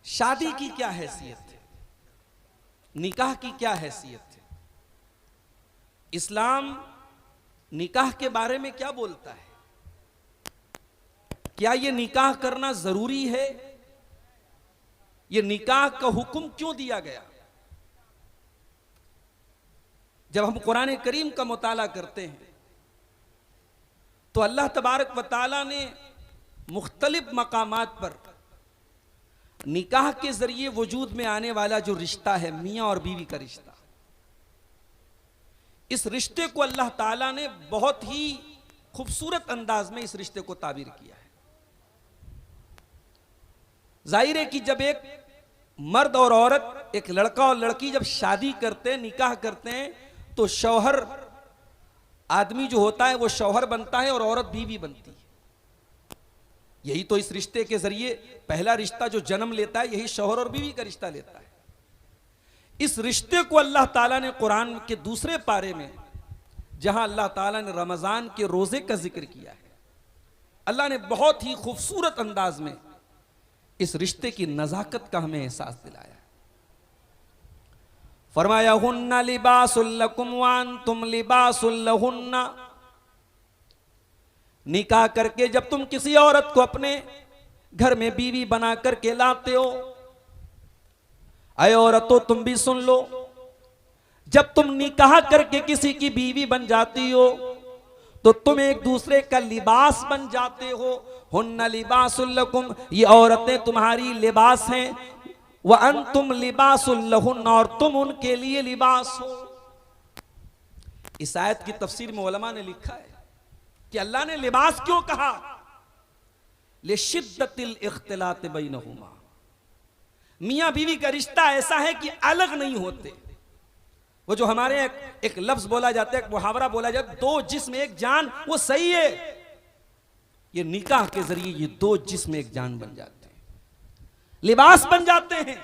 शादी की क्या हैसियत है, निकाह की क्या हैसियत है, इस्लाम निकाह के बारे में क्या बोलता है, क्या यह निकाह करना जरूरी है, यह निकाह का हुक्म क्यों दिया गया। जब हम कुरान करीम का मुताला करते हैं तो अल्लाह तबारक व तआला ने मुख्तलिफ मकामात पर निकाह के जरिए वजूद में आने वाला जो रिश्ता है, मियां और बीवी का रिश्ता, इस रिश्ते को अल्लाह ताला ने बहुत ही खूबसूरत अंदाज में इस रिश्ते को ताबीर किया है। जाहिर है कि जब एक मर्द और औरत, एक लड़का और लड़की जब शादी करते हैं, निकाह करते हैं, तो शौहर आदमी जो होता है वो शौहर बनता है और औरत बीवी बनती है। यही तो इस रिश्ते के जरिए पहला रिश्ता जो जन्म लेता है, यही शौहर और बीवी का रिश्ता लेता है। इस रिश्ते को अल्लाह ताला ने कुरान के दूसरे पारे में, जहां अल्लाह ताला ने रमजान के रोजे का जिक्र किया है, अल्लाह ने बहुत ही खूबसूरत अंदाज में इस रिश्ते की नजाकत का हमें एहसास दिलाया। फरमाया हुन्ना लिबासुल लकुम व अंतुम लिबासुल लहुन्ना। निकाह करके जब तुम किसी औरत को अपने घर में बीवी बना करके लाते हो, अय औरतों तुम भी सुन लो, जब तुम निकाह करके किसी की बीवी बन जाती हो तो तुम एक दूसरे का लिबास बन जाते हो। हुन्ना लिबासुल लकुम, ये औरतें तुम्हारी लिबास हैं, व अंतुम लिबासुल लहुन्ना, और तुम उनके लिए लिबास हो। इस आयत की तफसीर में उलमा ने लिखा है कि अल्लाह ने लिबास क्यों कहा, लिशिद्दतिल इख्तिलात बैनहुमा। मियां बीवी का रिश्ता ऐसा है कि अलग नहीं होते। वो जो हमारे एक लफ्ज बोला जाता है, एक मुहावरा बोला जाता है, दो जिस्म एक जान, वो सही है। ये निकाह के जरिए ये दो जिस्म एक जान बन जाते हैं, लिबास बन जाते हैं।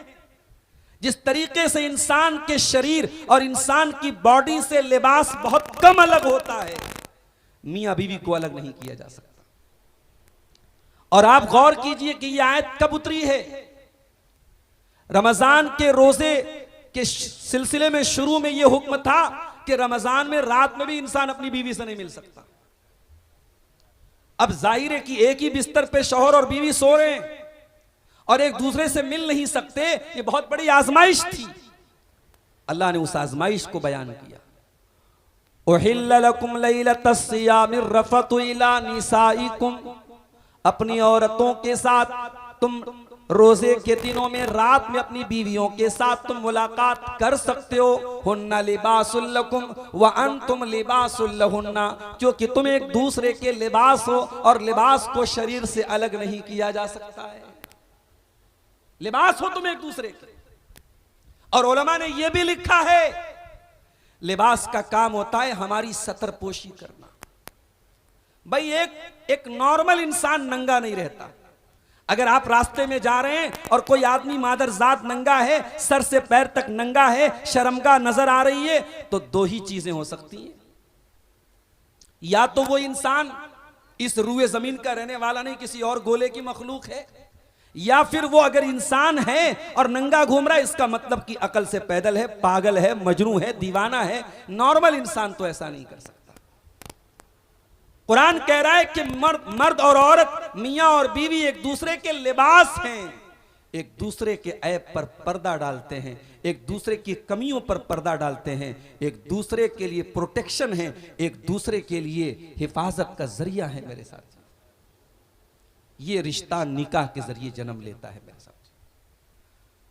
जिस तरीके से इंसान के शरीर और इंसान की बॉडी से लिबास बहुत कम अलग होता है, मियां बीवी को अलग नहीं किया जा सकता। और आप गौर कीजिए कि यह आयत कब उतरी है। रमजान के रोजे के सिलसिले में शुरू में यह हुक्म था कि रमजान में रात में भी इंसान अपनी बीवी से नहीं मिल सकता। अब जाहिर है कि एक ही बिस्तर पे शौहर और बीवी सो रहे हैं और एक दूसरे से मिल नहीं सकते। ये बहुत बड़ी आजमाइश थी। अल्लाह ने उस आजमाइश को बयान किया। उहिल्ल लकुम लैलतस सियामिर रफतु इला निसाइकुम, अपनी औरतों के साथ तुम रोजे के दिनों में रात में अपनी बीवियों के साथ तुम मुलाकात कर सकते हो। हुन्ना लिबासुल लकुम व अंतुम लिबासुल लहुन्ना, क्योंकि तुम एक दूसरे के लिबास हो और लिबास को शरीर से अलग नहीं किया जा सकता है। लिबास हो तुम एक दूसरे के। और उलमा ने यह भी लिखा है, लिबास का काम होता है हमारी सतरपोशी करना। भाई एक नॉर्मल इंसान नंगा नहीं रहता। अगर आप रास्ते में जा रहे हैं और कोई आदमी मादरजात नंगा है, सर से पैर तक नंगा है, शर्मगाह नजर आ रही है, तो दो ही चीजें हो सकती हैं। या तो वो इंसान इस रूए जमीन का रहने वाला नहीं, किसी और गोले की मखलूक है, या फिर वो अगर इंसान है और नंगा घूम रहा है, इसका मतलब कि अकल से पैदल है, पागल है, मजनू है, दीवाना है। नॉर्मल इंसान तो ऐसा नहीं कर सकता। कुरान कह रहा है कि मर्द और औरत, मियां और बीवी एक दूसरे के लिबास हैं, एक दूसरे के ऐब पर पर्दा डालते हैं, एक दूसरे की कमियों पर पर्दा डालते हैं, एक दूसरे के लिए प्रोटेक्शन है, एक दूसरे के लिए हिफाजत का जरिया है। मेरे साथ ये रिश्ता निकाह के जरिए जन्म लेता है। मेरे साथ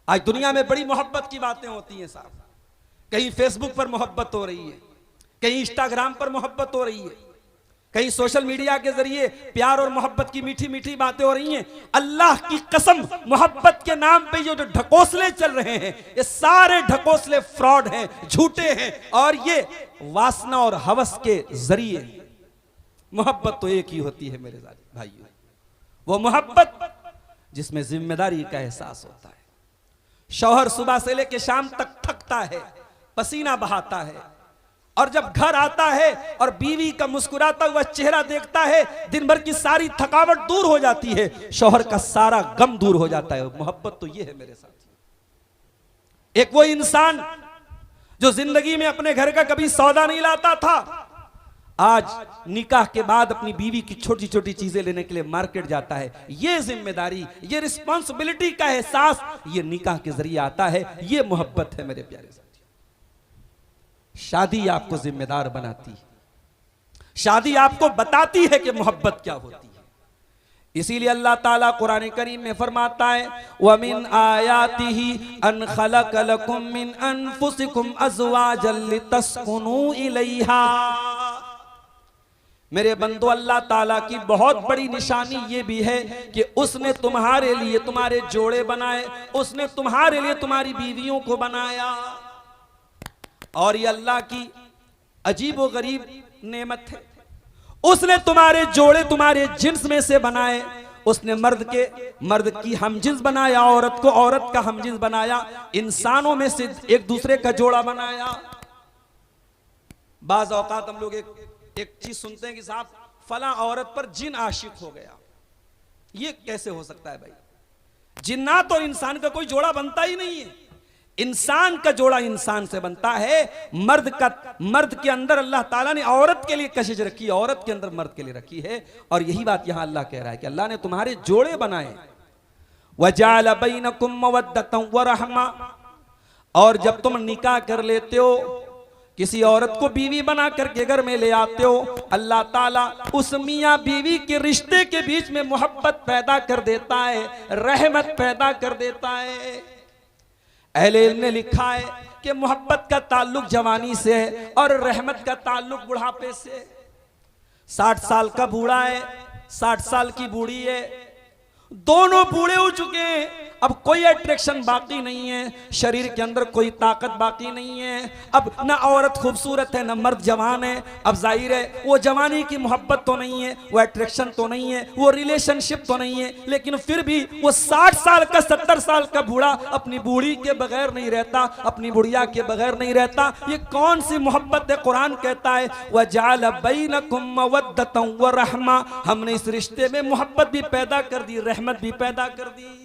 आज दुनिया में बड़ी मोहब्बत की बातें होती हैं साहब। कहीं फेसबुक पर मोहब्बत हो रही है, कहीं इंस्टाग्राम पर मोहब्बत हो रही है, कहीं सोशल मीडिया के जरिए प्यार और मोहब्बत की मीठी मीठी बातें हो रही हैं। अल्लाह की कसम, मोहब्बत के नाम पे ये जो ढकोसले चल रहे हैं, ये सारे ढकोसले फ्रॉड हैं, झूठे हैं। और ये वासना और हवस के जरिए, मोहब्बत तो एक ही होती है मेरे भाइयों, वो मोहब्बत जिसमें जिम्मेदारी का एहसास होता है। शौहर सुबह से लेकर शाम तक थकता है, पसीना बहाता है, और जब घर आता है और बीवी का मुस्कुराता हुआ चेहरा देखता है, दिन भर की सारी थकावट दूर हो जाती है, शौहर का सारा गम दूर हो जाता है। मोहब्बत तो ये है मेरे साथ। एक वो इंसान जो जिंदगी में अपने घर का कभी सौदा नहीं लाता था, आज निकाह के बाद अपनी बीवी की छोटी छोटी चीजें लेने के लिए मार्केट जाता है। ये जिम्मेदारी, ये रिस्पॉन्सिबिलिटी का एहसास ये निकाह के जरिए आता है। ये मोहब्बत है मेरे प्यारे साथियों। शादी आपको जिम्मेदार बनाती है, शादी आपको बताती है कि मोहब्बत क्या होती है। इसीलिए अल्लाह ताला कुरान करीम में फरमाता है, वमिन आयातिही अन खलक लकुम मिन अनफुसिकुम अज़वाजन लितस्कुनू इलैहा। मेरे बंदो, अल्लाह ताला की बहुत बड़ी निशानी ये भी है कि उसने तुम्हारे लिए तुम्हारे जोड़े बनाए, उसने तुम्हारे लिए तुम्हारी बीवियों को बनाया। और ये अल्लाह की अजीब व गरीब नेमत है, उसने तुम्हारे जोड़े तुम्हारे जिन्स में से बनाए। उसने मर्द की हमजिन्स बनाया, औरत को औरत का हमजिन्स बनाया, इंसानों में से एक दूसरे का जोड़ा बनाया। बाज औकात हम लोग एक चीज सुनते हैं कि साहब फला औरत पर जिन आशिक हो गया। ये कैसे हो सकता है भाई? जिन्नात और इंसान का कोई जोड़ा बनता ही नहीं है। इंसान का जोड़ा इंसान से बनता है। मर्द के अंदर अल्लाह ताला ने औरत के लिए कशिश रखी है, औरत के अंदर मर्द के लिए रखी है। और यही बात यहां अल्लाह कह रहा है कि अल्लाह ने तुम्हारे जोड़े बनाए। वजाल बैनकुम मवद्दतन व रहमा। और जब तुम निकाह कर लेते हो, किसी औरत को बीवी बना करके घर में ले आते हो, अल्लाह ताला उस मियां बीवी के रिश्ते के बीच में मोहब्बत पैदा कर देता है, रहमत पैदा कर देता है। अहले इल्म ने लिखा है कि मोहब्बत का ताल्लुक जवानी से है और रहमत का ताल्लुक बुढ़ापे से। 60 साल का बूढ़ा है, 60 साल की बूढ़ी है, दोनों बूढ़े हो चुके हैं। अब कोई अट्रैक्शन बाकी नहीं है, शरीर के अंदर कोई ताकत बाकी नहीं है। अब ना औरत खूबसूरत है, ना मर्द जवान है। अब जाहिर है वो जवानी की मोहब्बत तो नहीं है, वो अट्रैक्शन तो नहीं है, वो रिलेशनशिप तो नहीं है। लेकिन फिर भी वो 60 साल का 70 साल का बूढ़ा अपनी बूढ़ी के बगैर नहीं रहता, अपनी बुढ़िया के बगैर नहीं रहता। ये कौन सी मोहब्बत है? कुरान कहता है वजाल बैनकुम मवद्दतन व रहमा। हमने इस रिश्ते में मोहब्बत भी पैदा कर दी, रहमत भी पैदा कर दी।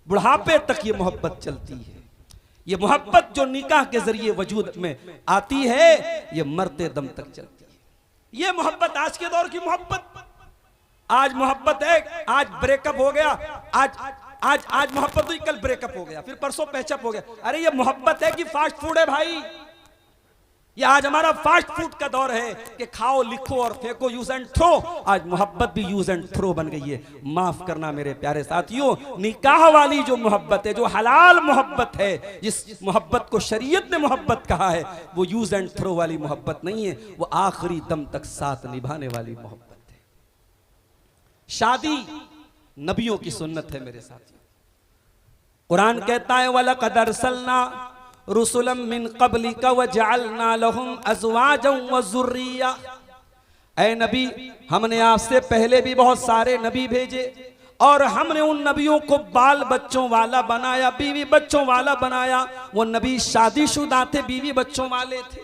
बुढ़ापे तक ये मोहब्बत चलती है। ये मोहब्बत जो निकाह के जरिए वजूद में आती है, ये मरते दम तक चलती है। ये मोहब्बत आज के दौर की मोहब्बत। आज मोहब्बत है, आज ब्रेकअप हो गया, आज मोहब्बत हुई, कल ब्रेकअप हो गया, फिर परसों पैचअप हो गया। अरे ये मोहब्बत है कि फास्ट फूड है भाई? ये आज हमारा फास्ट फूड का दौर है कि खाओ, लिखो और फेंको, यूज एंड थ्रो। आज मोहब्बत भी यूज एंड थ्रो बन गई है। माफ करना मेरे प्यारे साथियों, निकाह वाली जो मोहब्बत है, जो हलाल मोहब्बत है, जिस मोहब्बत को शरीयत ने मोहब्बत कहा है, वो यूज एंड थ्रो वाली मोहब्बत नहीं है, वो आखिरी दम तक साथ निभाने वाली मोहब्बत है। शादी नबियों की सुन्नत है मेरे साथियों। कुरान कहता है वलक़द अरसलना रुसुलम मिन क़ब्लिका वजअलना लहुम अज़वाजन व ज़ुर्रिया। ऐ नबी, हमने आपसे पहले भी बहुत सारे नबी भेजे और हमने उन नबियों को बाल बच्चों वाला बनाया, बीवी बच्चों वाला बनाया। वो नबी शादीशुदा थे, बीवी बच्चों वाले थे।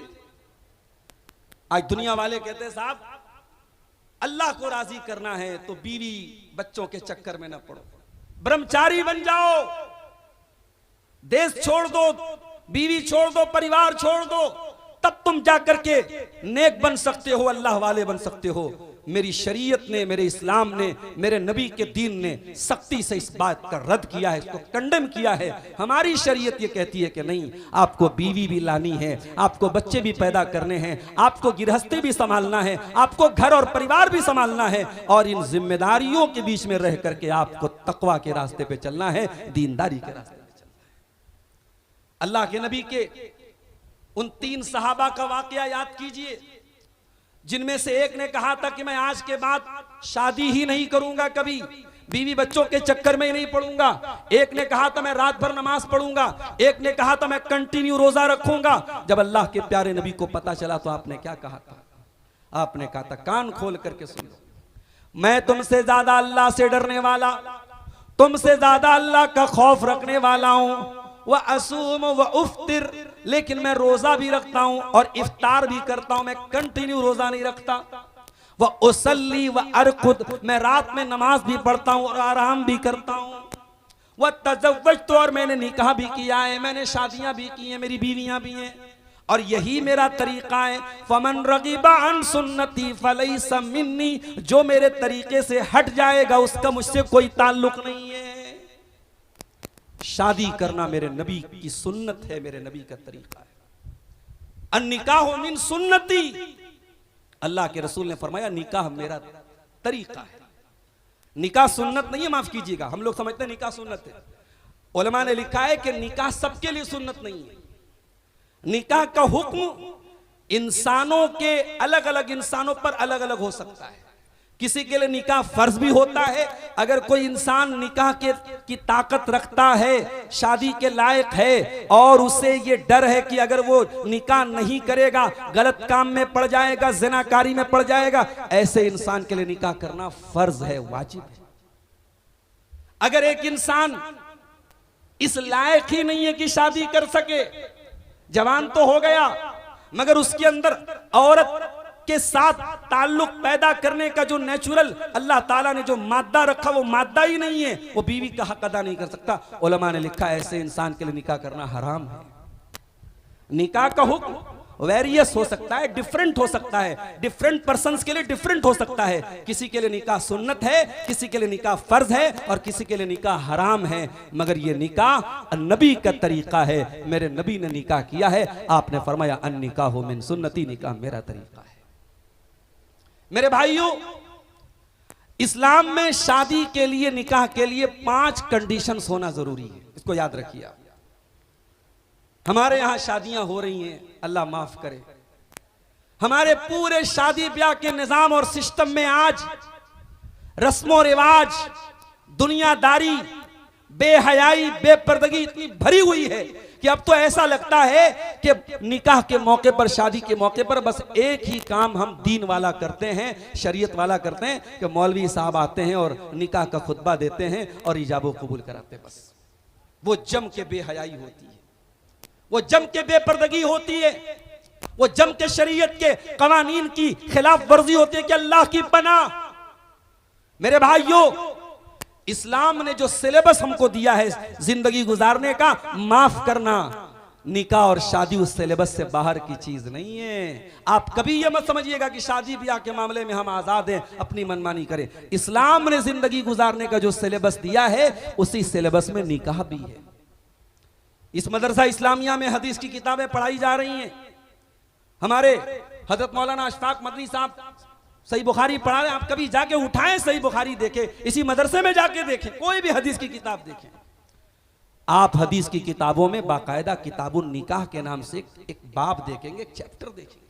आज दुनिया वाले कहते हैं साहब अल्लाह को राजी करना है तो बीवी बच्चों के चक्कर में न पड़ो, ब्रह्मचारी बन जाओ, देश छोड़ दो, बीवी छोड़ दो, परिवार छोड़ दो, तब तुम जाकर के नेक बन सकते हो, अल्लाह वाले बन सकते हो। मेरी शरीयत ने, मेरे इस्लाम ने, मेरे नबी के दीन ने सख्ती से इस बात का रद्द किया है, इसको कंडेम किया है। हमारी शरीयत ये कहती है कि नहीं, आपको बीवी भी लानी है, आपको बच्चे भी पैदा करने हैं, आपको गृहस्थी भी संभालना है, आपको घर और परिवार भी संभालना है, और इन जिम्मेदारियों के बीच में रह करके आपको तकवा के रास्ते पे चलना है, दीनदारी के रास्ते। अल्लाह के नबी के उन 3 सहाबा का वाकया याद कीजिए, जिनमें से एक ने कहा था कि मैं आज के बाद शादी ही नहीं करूंगा, कभी बीवी बच्चों के चक्कर में ही नहीं पड़ूंगा। एक ने कहा था मैं रात भर नमाज पढ़ूंगा, एक ने कहा था मैं कंटिन्यू रोजा रखूंगा। जब अल्लाह के प्यारे नबी को पता चला तो आपने क्या कहा था? आपने कहा था कान खोल करके सुन लो, मैं तुमसे ज्यादा अल्लाह से डरने वाला, तुमसे ज्यादा अल्लाह का खौफ रखने वाला हूं। व असूम व उफ्तिर, लेकिन मैं रोजा भी रखता हूं और इफ्तार भी करता हूं, मैं कंटिन्यू रोजा नहीं रखता। व उसल्ली व अरकुद, मैं रात में नमाज भी पढ़ता हूं और आराम भी करता हूं। वह तज़व्वजतु, और मैंने निकाह भी किया है, मैंने शादियां भी की हैं, मेरी बीवियां भी हैं, और यही मेरा तरीका है। फमन रगीबा अन सुन्नती फलैसा मिन्नी, जो मेरे तरीके से हट जाएगा उसका मुझसे कोई ताल्लुक नहीं है। शादी करना मेरे नबी की सुन्नत है, मेरे नबी का तरीका है। अन निकाह मिन सुन्नती, अल्लाह के रसूल ने फरमाया निकाह मेरा तरीका है। निकाह सुन्नत नहीं है, माफ कीजिएगा, हम लोग समझते हैं निकाह सुन्नत है। उलमा ने लिखा है कि निकाह सबके लिए सुन्नत नहीं है। निकाह का हुक्म इंसानों के अलग अलग इंसानों पर अलग अलग हो सकता है। किसी के लिए निकाह फर्ज भी होता है। अगर कोई इंसान निकाह की ताकत रखता है, शादी के लायक है, और उसे ये डर है कि अगर वो निकाह नहीं करेगा गलत काम में पड़ जाएगा, ज़िनाकारी में पड़ जाएगा, ऐसे इंसान के लिए निकाह करना फर्ज है, वाजिब है। अगर एक इंसान इस लायक ही नहीं है कि शादी कर सके, जवान तो हो गया मगर उसके अंदर औरत के साथ ताल्लुक पैदा करने का जो नेचुरल अल्लाह ताला ने जो मादा रखा वो मादा ही नहीं है, वो बीवी का हक अदा नहीं कर सकता। उलमा ने लिखा ऐसे इंसान के लिए निकाह करना हराम है। निकाह का हुक्म वेरियस हो सकता है, डिफरेंट हो सकता है, डिफरेंट पर्सन्स के लिए डिफरेंट हो सकता है। किसी के लिए निकाह सुन्नत है, किसी के लिए निकाह फर्ज है, और किसी के लिए निकाह हराम है। मगर ये निकाह नबी का तरीका है, मेरे नबी ने निकाह किया है। आपने फरमाया अन निकाह मिन सुन्नती, निकाह मेरा तरीका है। मेरे भाइयों, इस्लाम में शादी के लिए, निकाह के लिए 5 कंडीशंस होना जरूरी है, इसको याद रखिए आप। हमारे यहां शादियां हो रही हैं, अल्लाह माफ करे, हमारे पूरे शादी ब्याह के निजाम और सिस्टम में आज रस्मों रिवाज, दुनियादारी, बेहयाई, बेपर्दगी इतनी भरी हुई है कि अब तो ऐसा लगता है कि निकाह के मौके पर, शादी के मौके पर बस एक ही काम हम दीन वाला करते हैं, शरीयत वाला करते हैं कि मौलवी साहब आते हैं और निकाह का खुतबा देते हैं और इजाबो कबूल कराते हैं। बस वो जम के बेहयाई होती है, वो जम के बेपर्दगी होती है, वो जम के शरीयत के कवानीन की खिलाफ वर्जी होती है कि अल्लाह की पनाह। मेरे भाइयों, इस्लाम ने जो सिलेबस हमको दिया है जिंदगी गुजारने का, माफ करना, निकाह और शादी उस सिलेबस से बाहर की चीज नहीं है। आप कभी ये मत समझिएगा कि शादी ब्याह के मामले में हम आजाद हैं, अपनी मनमानी करें। इस्लाम ने जिंदगी गुजारने का जो सिलेबस दिया है उसी सिलेबस में निकाह भी है। इस मदरसा इस्लामिया में हदीस की किताबें पढ़ाई जा रही हैं। हमारे हजरत मौलाना अशफाक मदनी साहब सही बुखारी पढ़ा रहे हैं। आप कभी जाके उठाएं, सही बुखारी देखें, इसी मदरसे में जाके देखें, कोई भी हदीस की किताब देखें। आप हदीस की किताबों में बाकायदा किताबुन निकाह के नाम से एक बाब देखेंगे, एक चैप्टर देखेंगे।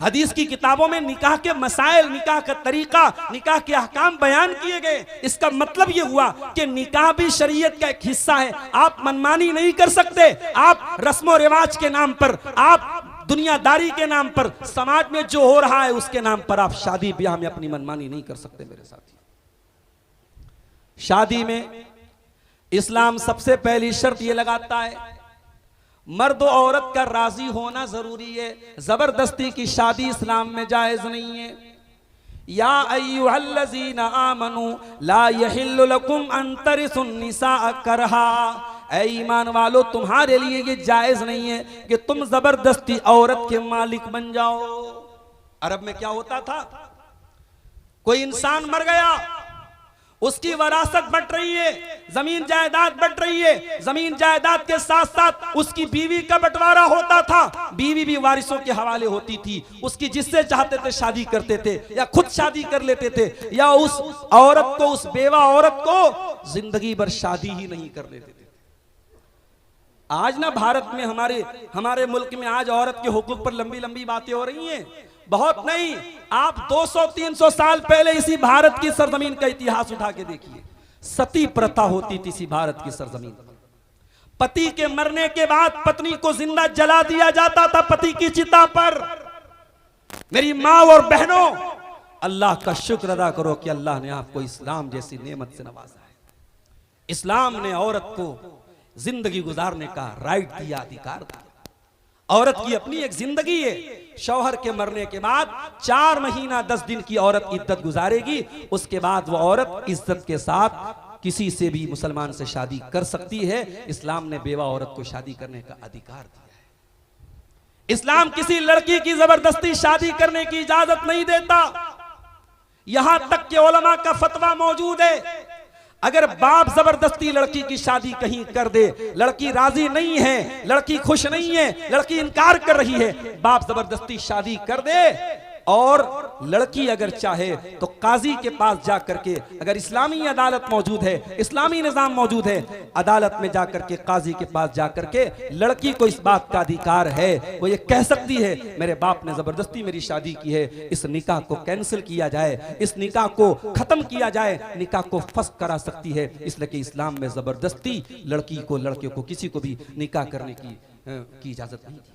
हदीस की किताबों में निकाह के मसाइल, निकाह का तरीका, निकाह के अहकाम बयान किए गए। इसका मतलब यह हुआ कि निकाह भी शरीयत का एक हिस्सा है। आप मनमानी नहीं कर सकते। आप रस्म रिवाज के नाम पर, आप दुनियादारी के नाम पर, समाज में जो हो रहा है उसके नाम पर आप शादी ब्याह में अपनी मनमानी नहीं कर सकते। मेरे साथी, शादी में इस्लाम सबसे पहली शर्त यह लगाता है, मर्द और औरत का राजी होना जरूरी है। जबरदस्ती की शादी इस्लाम में जायज नहीं है। या अय्युहल्लज़ीना आमनू ला यहिल्लु लकुम अन तरिसुन निसा करहा, ऐ ईमान वालो, तुम्हारे लिए ये जायज नहीं है कि तुम जबरदस्ती औरत के मालिक बन जाओ। अरब में क्या होता था, कोई इंसान मर गया, उसकी वरासत बंट रही है, जमीन जायदाद बंट रही है, जमीन जायदाद के साथ साथ उसकी बीवी का बंटवारा होता था। बीवी भी वारिसों के हवाले होती थी। उसकी जिससे चाहते थे शादी करते थे, या खुद शादी कर लेते थे, या उस औरत को, उस बेवा औरत को जिंदगी भर शादी ही नहीं कर लेते थे। आज ना भारत में, हमारे मुल्क में आज औरत के हुकूक पर लंबी लंबी बातें हो रही हैं। बहुत नहीं, आप 200-300 साल पहले इसी भारत की सरजमीन का इतिहास उठा के देखिए। सती प्रथा होती थी इसी भारत की सरजमीन पर। पति के मरने के बाद पत्नी को जिंदा जला दिया जाता था पति की चिता पर। मेरी माँ और बहनों, अल्लाह का शुक्र अदा करो कि अल्लाह ने आपको इस्लाम जैसी नेमत से नवाजा है। इस्लाम ने औरत को जिंदगी गुजारने का राइट दिया, अधिकार दिया। औरत की अपनी एक जिंदगी है। शौहर के मरने के बाद 4 महीना 10 दिन की औरत इद्दत गुजारेगी, उसके बाद वो औरत इज्जत के साथ किसी से भी मुसलमान से शादी कर सकती है। इस्लाम ने बेवा औरत को शादी करने का अधिकार दिया है। इस्लाम किसी लड़की की जबरदस्ती शादी करने की इजाजत नहीं देता। यहां तक कि उलमा का फतवा मौजूद है, अगर बाप जबरदस्ती लड़की की शादी कहीं कर दे, लड़की राजी नहीं है, लड़की खुश नहीं है, लड़की इनकार कर रही है, बाप जबरदस्ती शादी कर दे और लड़की अगर चाहे तो काजी के पास जा करके, अगर इस्लामी अदालत मौजूद है, इस्लामी निजाम मौजूद है, अदालत में जा करके काजी के पास जा करके लड़की को इस बात का अधिकार है, वो ये कह सकती है मेरे बाप ने जबरदस्ती मेरी शादी की है, इस निकाह को कैंसिल किया जाए, इस निकाह को खत्म किया जाए, निकाह को फस्ख करा सकती है। इसलिए कि इस्लाम में जबरदस्ती लड़की को, लड़के को, किसी को भी निकाह करने की इजाजत नहीं दी।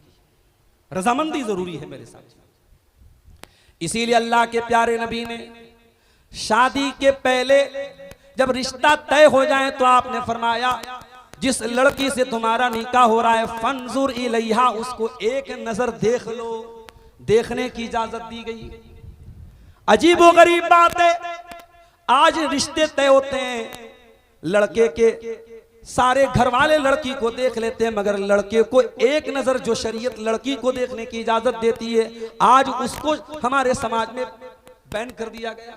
रजामंदी जरूरी है मेरे साथ। इसीलिए अल्लाह के प्यारे नबी ने शादी के पहले जब रिश्ता तय हो जाए तो आपने फरमाया जिस लड़की से तुम्हारा निकाह हो रहा है फंजुर इलैहा, उसको एक नजर देख लो, देखने की इजाजत दी गई। अजीब व गरीब बात है, आज रिश्ते तय होते हैं, लड़के के सारे घर वाले लड़की को देख लेते हैं, मगर लड़के को एक नजर जो शरीयत लड़की को देखने की इजाजत देती है, आज उसको हमारे समाज में बैन कर दिया गया।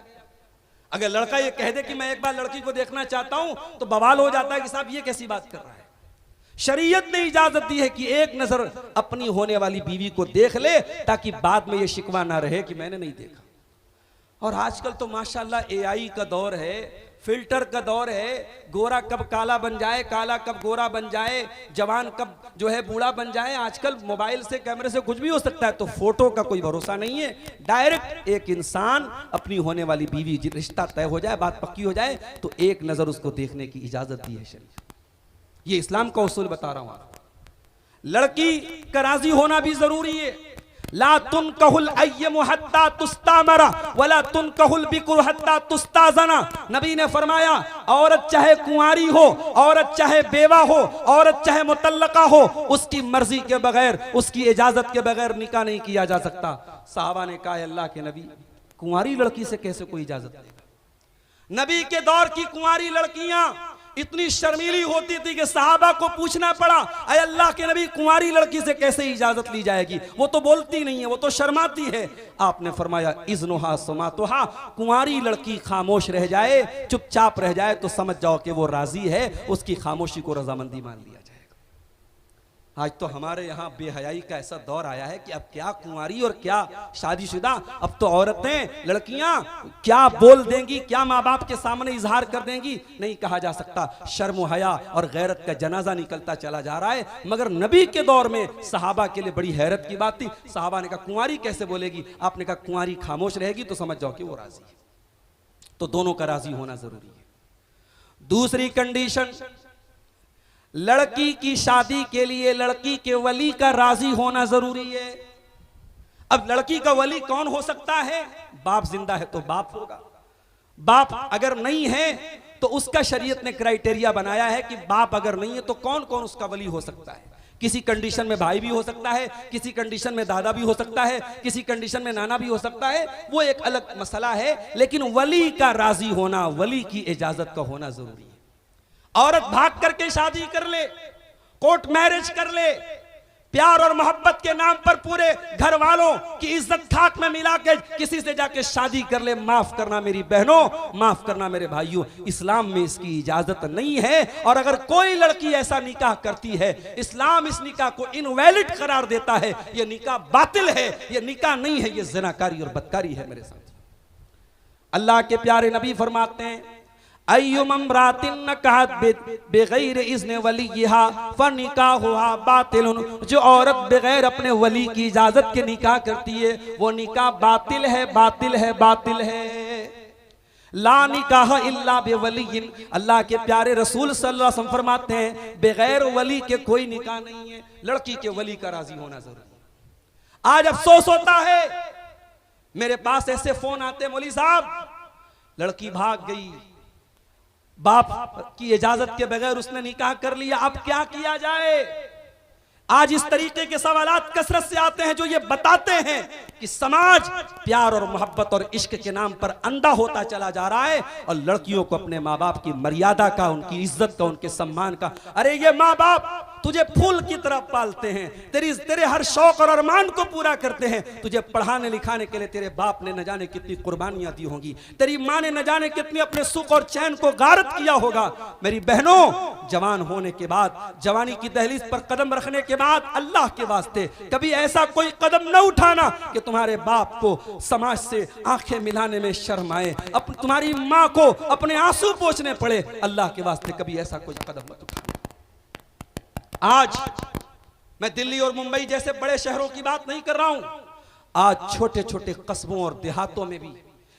अगर लड़का ये कह दे कि मैं एक बार लड़की को देखना चाहता हूं तो बवाल हो जाता है कि साहब ये कैसी बात कर रहा है। शरीयत ने इजाजत दी है कि एक नजर अपनी होने वाली बीवी को देख ले, ताकि बाद में ये शिकवा ना रहे कि मैंने नहीं देखा। और आजकल तो माशाल्लाह एआई का दौर है, फिल्टर का दौर है, गोरा कब काला बन जाए, काला कब गोरा बन जाए, जवान कब जो है बूढ़ा बन जाए, आजकल मोबाइल से, कैमरे से कुछ भी हो सकता है। तो फोटो का कोई भरोसा नहीं है, डायरेक्ट एक इंसान अपनी होने वाली बीवी, रिश्ता तय हो जाए, बात पक्की हो जाए तो एक नजर उसको देखने की इजाजत दी है शरीयत। ये इस्लाम का उसूल बता रहा हूं आपको। लड़की का राजी होना भी जरूरी है। ला तुनकहुल अय्यमु हत्ता तुस्तामरा वला तुनकहुल बिकुर हत्ता तुस्ताजना। नबी ने फरमाया औरत चाहे कुंवारी हो, औरत चाहे बेवा हो, औरत चाहे मुतल्लका हो, उसकी मर्जी के बगैर, उसकी इजाजत के बगैर निकाह नहीं किया जा सकता। साहबा ने कहा अल्लाह के नबी, कुंवारी लड़की से कैसे कोई इजाजत देगा? नबी के दौर की कुंवारी लड़कियां इतनी शर्मीली होती थी कि सहाबा को पूछना पड़ा, अय अल्लाह के नबी कुंवारी लड़की से कैसे इजाजत ली जाएगी? वो तो बोलती नहीं है, वो तो शर्माती है। आपने फरमाया इज़्नुहा सुमातुहा, कुंवारी लड़की खामोश रह जाए, चुपचाप रह जाए तो समझ जाओ कि वो राजी है, उसकी खामोशी को रजामंदी मान लिया जाएगा। आज तो हमारे यहाँ बेहयाई का ऐसा दौर आया है कि अब क्या कुंवारी और क्या शादीशुदा, अब तो औरतें, लड़कियां क्या बोल देंगी, क्या माँ बाप के सामने इजहार कर देंगी, नहीं कहा जा सकता। शर्म हया और गैरत का जनाजा निकलता चला जा रहा है। मगर नबी के दौर में सहाबा के लिए बड़ी हैरत की बात थी। सहाबा ने कहा कुंवारी कैसे बोलेगी? आपने कहा कुंवारी खामोश रहेगी तो समझ जाओ कि वो राजी है। तो दोनों का राजी होना जरूरी है। दूसरी कंडीशन, लड़की की शादी के लिए लड़की के वली का राजी होना जरूरी है। अब लड़की का वली कौन हो सकता है? बाप जिंदा है तो बाप होगा, बाप अगर नहीं है तो उसका शरीयत ने क्राइटेरिया बनाया है कि बाप अगर नहीं है तो कौन कौन उसका वली हो सकता है। किसी कंडीशन में भाई भी हो सकता है, किसी कंडीशन में दादा भी हो सकता है, किसी कंडीशन में नाना भी हो सकता है, वो एक अलग मसला है। लेकिन वली का राजी होना, वली की इजाजत का होना जरूरी है। औरत भाग करके शादी कर ले, कोर्ट मैरिज कर ले, प्यार और मोहब्बत के नाम पर पूरे घर वालों की इज्जत खाक में मिला के किसी से जाके शादी कर ले, माफ करना मेरी बहनों, माफ करना मेरे भाइयों, इस्लाम में इसकी इजाजत नहीं है। और अगर कोई लड़की ऐसा निकाह करती है, इस्लाम इस निकाह को इनवैलिड करार देता है। यह निकाह बातिल है, यह निकाह नहीं है, यह ज़िनाकारी और बदकारी है मेरे साथ। अल्लाह के प्यारे नबी फरमाते हैं अय्युम इम्रातिन नकाहत बगैर इज़्न वलियहा फनिकाहुहा बातिलुन। जो औरत बगैर अपने वली की इजाजत के निकाह करती है वो निकाह बातिल है, बातिल है, बातिल है। ला निकाह इल्ला बिवलियिन। अल्लाह के प्यारे रसूल सल्लल्लाहु अलैहि वसल्लम फरमाते हैं बगैर वली के कोई निकाह नहीं है। लड़की के वली का राजी होना जरूरी है। आज अफसोस होता है, मेरे पास ऐसे फोन आते हैं, मौलवी साहब लड़की भाग गई, बाप की इजाजत के बगैर उसने निकाह कर लिया, अब क्या किया जाए। आज इस तरीके के सवालात कसरत से आते हैं जो ये बताते हैं कि समाज प्यार और मोहब्बत और इश्क के नाम पर अंधा होता चला जा रहा है और लड़कियों को अपने माँ बाप की मर्यादा का, उनकी इज्जत का, उनके सम्मान का, अरे ये माँ बाप तुझे फूल की तरह पालते हैं, तेरे हर शौक और अरमान को पूरा करते हैं, तुझे पढ़ाने लिखाने के लिए तेरे बाप ने न जाने कितनी कुर्बानियां दी होंगी, तेरी माँ ने न जाने कितनी अपने सुख और चैन को गारत किया होगा। मेरी बहनों, जवान होने के बाद, जवानी की दहलीज पर कदम रखने के बाद अल्लाह के वास्ते कभी ऐसा कोई कदम न उठाना कि तुम्हारे बाप को समाज से आंखें मिलाने में शर्म आए, तुम्हारी माँ को अपने आंसू पोंछने पड़े। अल्लाह के वास्ते कभी ऐसा कोई कदम मत उठाना। आज मैं दिल्ली और मुंबई जैसे बड़े शहरों की बात नहीं कर रहा हूं, आज छोटे छोटे कस्बों और देहातों में भी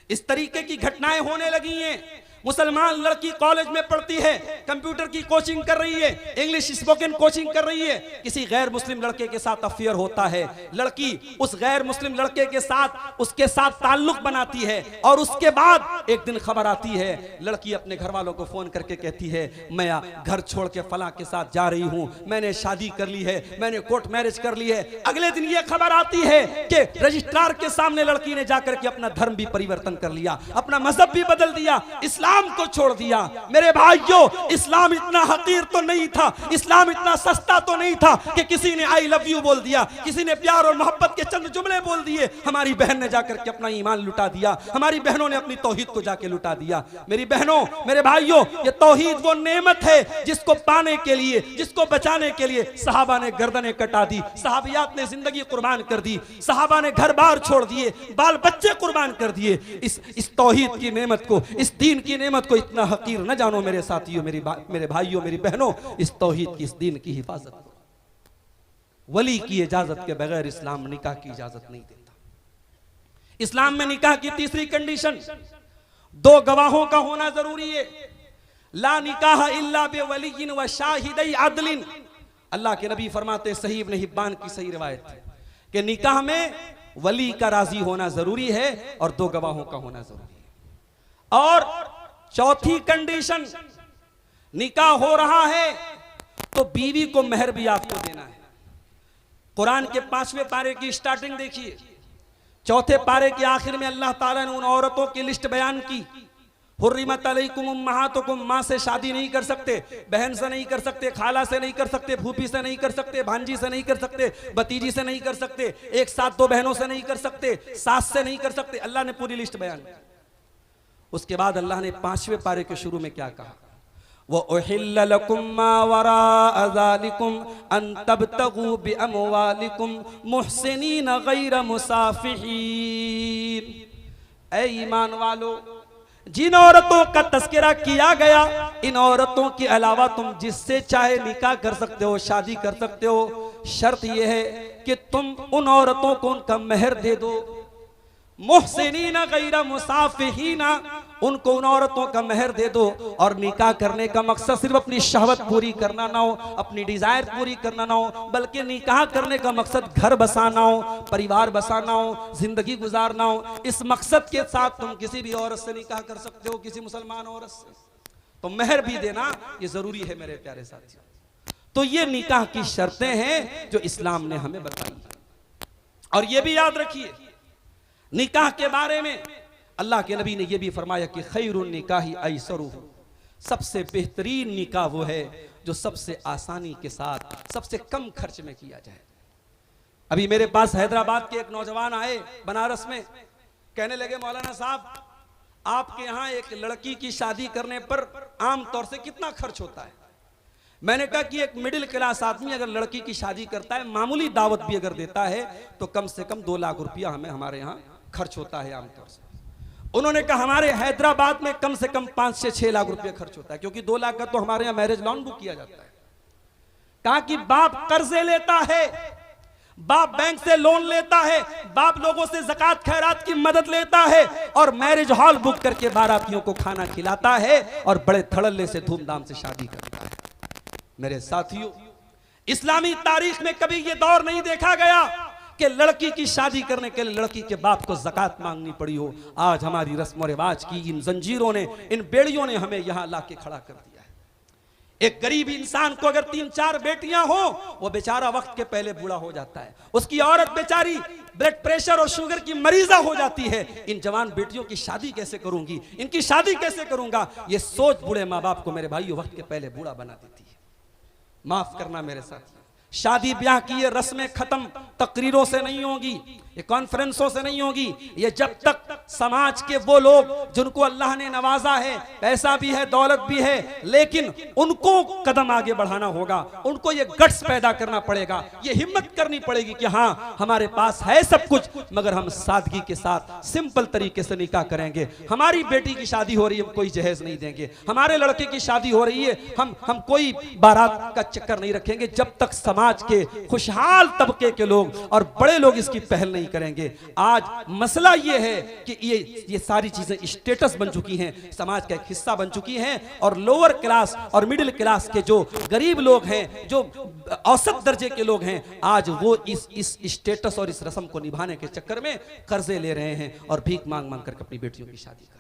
इस तरीके की घटनाएं होने लगी हैं। मुसलमान लड़की कॉलेज में पढ़ती है, कंप्यूटर की कोचिंग कर रही है, इंग्लिश स्पोकन कोचिंग कर रही है, किसी गैर मुस्लिम लड़के के साथ अफेयर होता है, लड़की उस गैर मुस्लिम लड़के के साथ उसके साथ ताल्लुक बनाती है और उसके बाद एक दिन खबर आती है, लड़की अपने घर वालों को फोन करके कहती है मैं घर छोड़ के फलां के साथ जा रही हूं, मैंने शादी कर ली है, मैंने कोर्ट मैरिज कर ली है। अगले दिन ये खबर आती है कि रजिस्ट्रार के सामने लड़की ने जाकर के अपना धर्म भी परिवर्तन कर लिया, अपना मजहब भी बदल दिया, इस्लाम को छोड़ दिया। मेरे भाइयों, इस्लाम इतना हकीर तो नहीं था, इस्लाम इतना सस्ता तो नहीं था कि किसी ने आई लव यू बोल दिया, किसी ने प्यार और मोहब्बत के चंद जुमले बोल दिए, हमारी बहन ने जाकर के अपना ईमान लुटा दिया, हमारी बहनों ने अपनी तौहीद को जाके लुटा दिया। मेरी बहनों, मेरे भाइयों, ये तौहीद वो नेमत है जिसको पाने के लिए, जिसको बचाने के लिए सहाबा ने गर्दनें कटा दी, सहाबियात ने जिंदगी कुर्बान कर दी, सहाबा ने घर बार छोड़ दिए, बाल बच्चे कुर्बान कर दिए। इस तौहीद की नेमत को, इस दीन की नेमत को इतना हकीर न जानो मेरे साथियों, मेरे भाइयों, मेरी बहनों, इस तौहीद की, इस दीन की हिफाजत करो। वली की इजाजत के बगैर इस्लाम निकाह की इजाजत नहीं देता। इस्लाम में निकाह की तीसरी कंडीशन 2 गवाहों का होना जरूरी है। ला निकाह इल्ला बिवलिय्यिन व शाहिदै अदलिन। अल्लाह के नबी फरमाते, सही इब्न हिब्बान की सही रिवायत है कि निकाह में वली का राजी होना जरूरी है और 2 गवाहों का होना जरूरी है। और चौथी कंडीशन, निकाह हो रहा है तो बीवी को मेहर भी आपको देना है। कुरान के 5वें पारे की स्टार्टिंग देखिए, 4थे पारे के आखिर में अल्लाह ताला ने उन औरतों की लिस्ट बयान की, हुर्रिमत अलैकुम उम्महातुकुम, मां से शादी नहीं कर सकते, बहन से नहीं कर सकते, खाला से नहीं कर सकते, फूफी से नहीं कर सकते, भांजी से नहीं कर सकते, भतीजी से नहीं कर सकते, एक साथ 2 बहनों से नहीं कर सकते, सास से नहीं कर सकते। अल्लाह ने पूरी लिस्ट बयान की। उसके बाद अल्लाह ने 5वें पारे के शुरू में क्या कहा, वो उहिल्ल लकुम मा वराअ ज़ालिकुम अन तब्तगू बिअमवालिकुम मुहसिनीन गैर मुसाफिहीन। ऐ ईमान वालो, जिन औरतों का तस्करा किया गया, इन औरतों के अलावा तुम जिससे चाहे निकाह कर सकते हो, शादी कर सकते हो। शर्त यह है कि तुम उन औरतों को उनका मेहर दे दो। मुहसिनीना गैर मुसाफिहीना, उनको उन औरतों का मेहर दे दो। और निकाह करने का मकसद सिर्फ अपनी शहवत पूरी करना ना हो, अपनी डिजायर पूरी करना ना हो, बल्कि निकाह करने का मकसद घर बसाना हो, परिवार बसाना हो, जिंदगी गुजारना हो। इस मकसद के साथ तुम किसी भी औरत से निकाह कर सकते हो, किसी मुसलमान औरत से। तो मेहर भी देना ये जरूरी है मेरे प्यारे साथियों। तो ये निकाह की शर्तें हैं जो इस्लाम ने हमें बताई। और ये भी याद रखिए, निकाह के बारे में अल्लाह के नबी ने यह भी फरमाया कि खैरुन निकाही ऐसरुहु, सबसे बेहतरीन निकाह वो है जो सबसे आसानी के साथ, सबसे कम खर्च में किया जाए। अभी मेरे पास हैदराबाद के एक नौजवान आए बनारस में, कहने लगे मौलाना साहब, आपके यहाँ एक लड़की की शादी करने पर आमतौर से कितना खर्च होता है? मैंने कहा कि एक मिडिल क्लास आदमी अगर लड़की की शादी करता है, मामूली दावत भी अगर देता है, तो कम से कम 2 लाख रुपया हमें हमारे यहाँ खर्च होता है आमतौर से। उन्होंने कहा हमारे हैदराबाद में कम से कम 5 से 6 लाख रुपया खर्च होता है, क्योंकि 2 लाख का तो हमारे यहाँ मैरिज लॉन बुक किया जाता है। कहा कि बाप कर्जे लेता है, बाप बैंक से लोन लेता है, बाप लोगों से ज़कात खैरात की मदद लेता है और मैरिज हॉल बुक करके बारातियों को खाना खिलाता है और बड़े धड़ल्ले से धूमधाम से शादी करता है। मेरे साथियों, इस्लामी तारीख में कभी यह दौर नहीं देखा गया कि लड़की की शादी करने के लिए लड़की के बाप को ज़कात मांगनी पड़ी हो। आज हमारी रस्म और रिवाज की इन जंजीरों ने, इन बेड़ियों ने हमें यहां लाके खड़ा कर दिया है। एक गरीब इंसान को अगर 3-4 बेटियां हो, वो बेचारा वक्त के पहले बूढ़ा हो जाता है। उसकी औरत बेचारी ब्लड प्रेशर और शुगर की मरीजा हो जाती है। इन जवान बेटियों की शादी कैसे करूंगी, इनकी शादी कैसे करूंगा, ये सोच बूढ़े माँ बाप को मेरे भाइयों वक्त के पहले बूढ़ा बना देती है। माफ करना मेरे साथ, शादी ब्याह की ये रस्में खत्म तकरीरों से नहीं होगी, ये कॉन्फ्रेंसों से नहीं होगी। ये जब तक समाज के वो लोग जिनको अल्लाह ने नवाजा है, पैसा भी है, दौलत भी है, लेकिन उनको कदम आगे बढ़ाना होगा, उनको ये गट्स पैदा करना पड़ेगा, ये हिम्मत करनी पड़ेगी कि हाँ हमारे पास है सब कुछ, मगर हम सादगी के साथ सिंपल तरीके से निकाह करेंगे। हमारी बेटी की शादी हो रही है, हम कोई जहेज नहीं देंगे। हमारे लड़के की शादी हो रही है, हम कोई बारात का चक्कर नहीं रखेंगे जब तक समाज के खुशहाल तबके के लोग और बड़े लोग इसकी पहल नहीं करेंगे। आज मसला यह है कि ये सारी चीजें स्टेटस बन चुकी हैं, समाज का एक हिस्सा बन चुकी हैं, और लोअर क्लास और मिडिल क्लास के जो गरीब लोग हैं, जो औसत दर्जे के लोग हैं, आज वो इस स्टेटस और इस रस्म को निभाने के चक्कर में कर्जे ले रहे हैं और भीख मांग मांग कर अपनी बेटियों की शादी कर